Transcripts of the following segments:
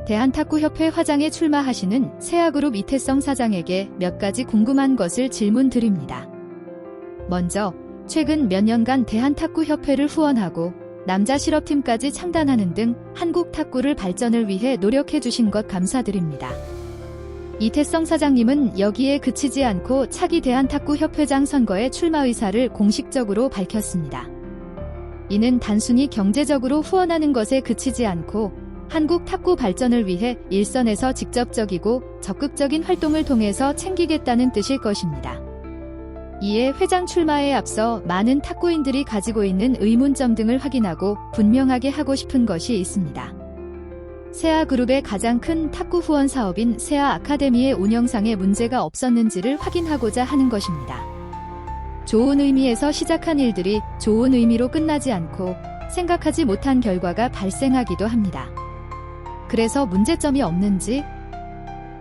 대한탁구협회 화장에 출마하시는 세아그룹 이태성 사장에게 몇 가지 궁금한 것을 질문드립니다. 먼저, 최근 몇 년간 대한탁구협회를 후원하고 남자 실업팀까지 창단하는 등 한국 탁구를 발전을 위해 노력해주신 것 감사드립니다. 이태성 사장님은 여기에 그치지 않고 차기 대한탁구협회장 선거에 출마 의사를 공식적으로 밝혔습니다. 이는 단순히 경제적으로 후원하는 것에 그치지 않고 한국 탁구 발전을 위해 일선에서 직접적이고 적극적인 활동을 통해서 챙기겠다는 뜻일 것입니다. 이에 회장 출마에 앞서 많은 탁구인들이 가지고 있는 의문점 등을 확인하고 분명하게 하고 싶은 것이 있습니다. 세아그룹의 가장 큰 탁구 후원 사업인 세아 아카데미의 운영상에 문제가 없었는지를 확인하고자 하는 것입니다. 좋은 의미에서 시작한 일들이 좋은 의미로 끝나지 않고 생각하지 못한 결과가 발생하기도 합니다. 그래서 문제점이 없는지?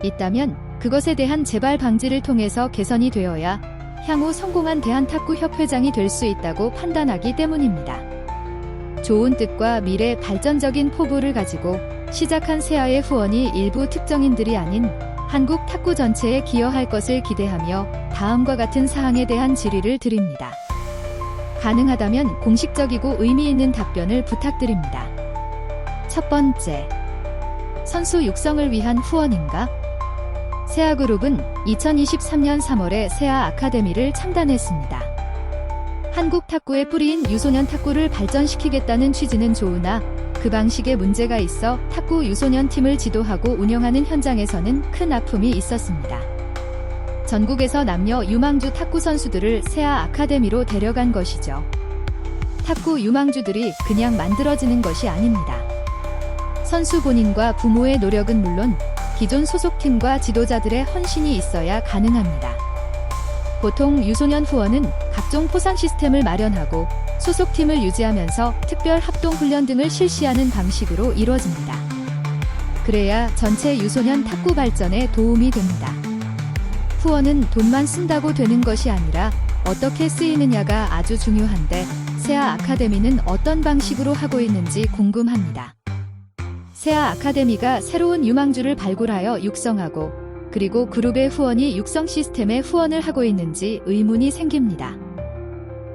있다면 그것에 대한 재발 방지를 통해서 개선이 되어야 향후 성공한 대한탁구협회장이 될 수 있다고 판단하기 때문입니다. 좋은 뜻과 미래 발전적인 포부를 가지고 시작한 세아의 후원이 일부 특정인들이 아닌 한국 탁구 전체에 기여할 것을 기대하며 다음과 같은 사항에 대한 질의를 드립니다. 가능하다면 공식적이고 의미 있는 답변을 부탁드립니다. 첫 번째, 선수 육성을 위한 후원인가? 세아그룹은 2023년 3월에 세아 아카데미를 창단했습니다. 한국 탁구의 뿌리인 유소년 탁구를 발전시키겠다는 취지는 좋으나 그 방식에 문제가 있어 탁구 유소년 팀을 지도하고 운영하는 현장에서는 큰 아픔이 있었습니다. 전국에서 남녀 유망주 탁구 선수들을 세아 아카데미로 데려간 것이죠. 탁구 유망주들이 그냥 만들어지는 것이 아닙니다. 선수 본인과 부모의 노력은 물론 기존 소속팀과 지도자들의 헌신이 있어야 가능합니다. 보통 유소년 후원은 각종 포상 시스템을 마련하고 소속팀을 유지하면서 특별 합동 훈련 등을 실시하는 방식으로 이루어집니다. 그래야 전체 유소년 탁구 발전에 도움이 됩니다. 후원은 돈만 쓴다고 되는 것이 아니라 어떻게 쓰이느냐가 아주 중요한데 세아 아카데미는 어떤 방식으로 하고 있는지 궁금합니다. 세아 아카데미가 새로운 유망주를 발굴하여 육성하고 그리고 그룹의 후원이 육성 시스템에 후원을 하고 있는지 의문이 생깁니다.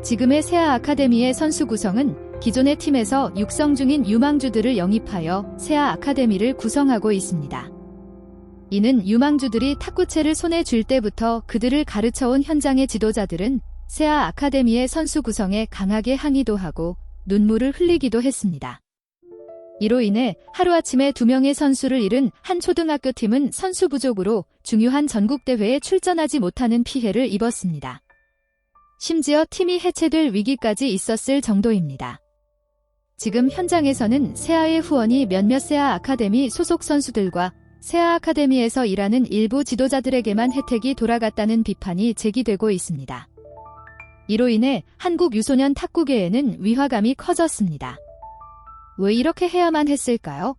지금의 세아 아카데미의 선수 구성은 기존의 팀에서 육성 중인 유망주들을 영입하여 세아 아카데미를 구성하고 있습니다. 이는 유망주들이 탁구채를 손에 쥘 때부터 그들을 가르쳐온 현장의 지도자들은 세아 아카데미의 선수 구성에 강하게 항의도 하고 눈물을 흘리기도 했습니다. 이로 인해 하루아침에 2명의 선수를 잃은 한 초등학교 팀은 선수 부족으로 중요한 전국대회에 출전하지 못하는 피해를 입었습니다. 심지어 팀이 해체될 위기까지 있었을 정도입니다. 지금 현장에서는 세아의 후원이 몇몇 세아 아카데미 소속 선수들과 세아 아카데미에서 일하는 일부 지도자들에게만 혜택이 돌아갔다는 비판이 제기되고 있습니다. 이로 인해 한국 유소년 탁구계에는 위화감이 커졌습니다. 왜 이렇게 해야만 했을까요?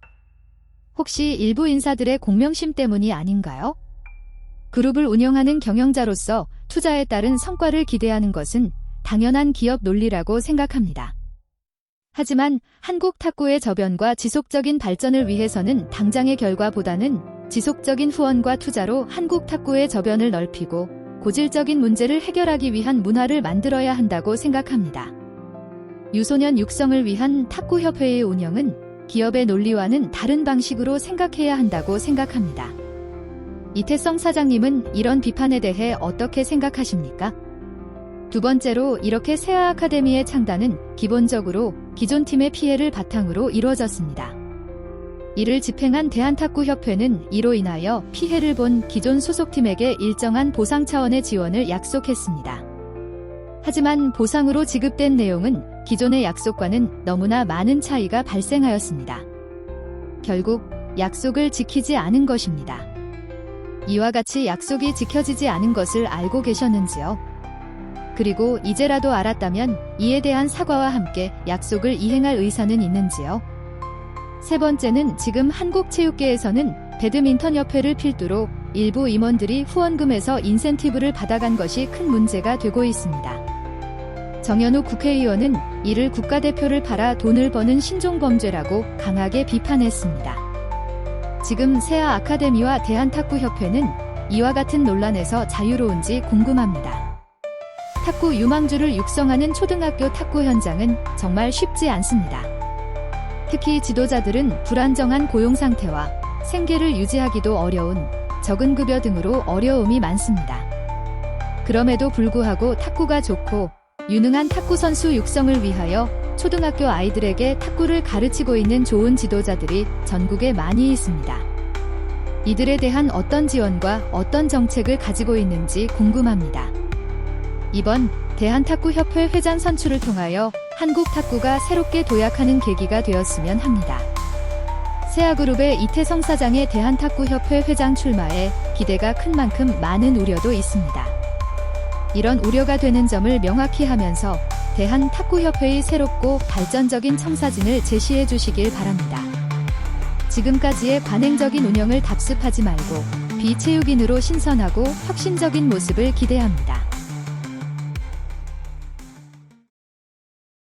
혹시 일부 인사들의 공명심 때문이 아닌가요? 그룹을 운영하는 경영자로서 투자에 따른 성과를 기대하는 것은 당연한 기업 논리라고 생각합니다. 하지만 한국 탁구의 저변과 지속적인 발전을 위해서는 당장의 결과보다는 지속적인 후원과 투자로 한국 탁구의 저변을 넓히고 고질적인 문제를 해결하기 위한 문화를 만들어야 한다고 생각합니다. 유소년 육성을 위한 탁구협회의 운영은 기업의 논리와는 다른 방식으로 생각해야 한다고 생각합니다. 이태성 사장님은 이런 비판에 대해 어떻게 생각하십니까? 두 번째로 이렇게 세아 아카데미의 창단은 기본적으로 기존 팀의 피해를 바탕으로 이루어졌습니다. 이를 집행한 대한탁구협회는 이로 인하여 피해를 본 기존 소속팀에게 일정한 보상 차원의 지원을 약속했습니다. 하지만 보상으로 지급된 내용은 기존의 약속과는 너무나 많은 차이가 발생하였습니다. 결국 약속을 지키지 않은 것입니다. 이와 같이 약속이 지켜지지 않은 것을 알고 계셨는지요? 그리고 이제라도 알았다면 이에 대한 사과와 함께 약속을 이행할 의사는 있는지요? 세 번째는 지금 한국체육계에서는 배드민턴협회를 필두로 일부 임원들이 후원금에서 인센티브를 받아간 것이 큰 문제가 되고 있습니다. 정현우 국회의원은 이를 국가대표를 팔아 돈을 버는 신종범죄라고 강하게 비판했습니다. 지금 세아 아카데미와 대한탁구협회는 이와 같은 논란에서 자유로운지 궁금합니다. 탁구 유망주를 육성하는 초등학교 탁구 현장은 정말 쉽지 않습니다. 특히 지도자들은 불안정한 고용 상태와 생계를 유지하기도 어려운 적은 급여 등으로 어려움이 많습니다. 그럼에도 불구하고 탁구가 좋고 유능한 탁구 선수 육성을 위하여 초등학교 아이들에게 탁구를 가르치고 있는 좋은 지도자들이 전국에 많이 있습니다. 이들에 대한 어떤 지원과 어떤 정책을 가지고 있는지 궁금합니다. 이번 대한탁구협회 회장 선출을 통하여 한국 탁구가 새롭게 도약하는 계기가 되었으면 합니다. 세아그룹의 이태성 사장의 대한탁구협회 회장 출마에 기대가 큰 만큼 많은 우려도 있습니다. 이런 우려가 되는 점을 명확히 하면서 대한탁구협회의 새롭고 발전적인 청사진을 제시해 주시길 바랍니다. 지금까지의 관행적인 운영을 답습하지 말고 비체육인으로 신선하고 혁신적인 모습을 기대합니다.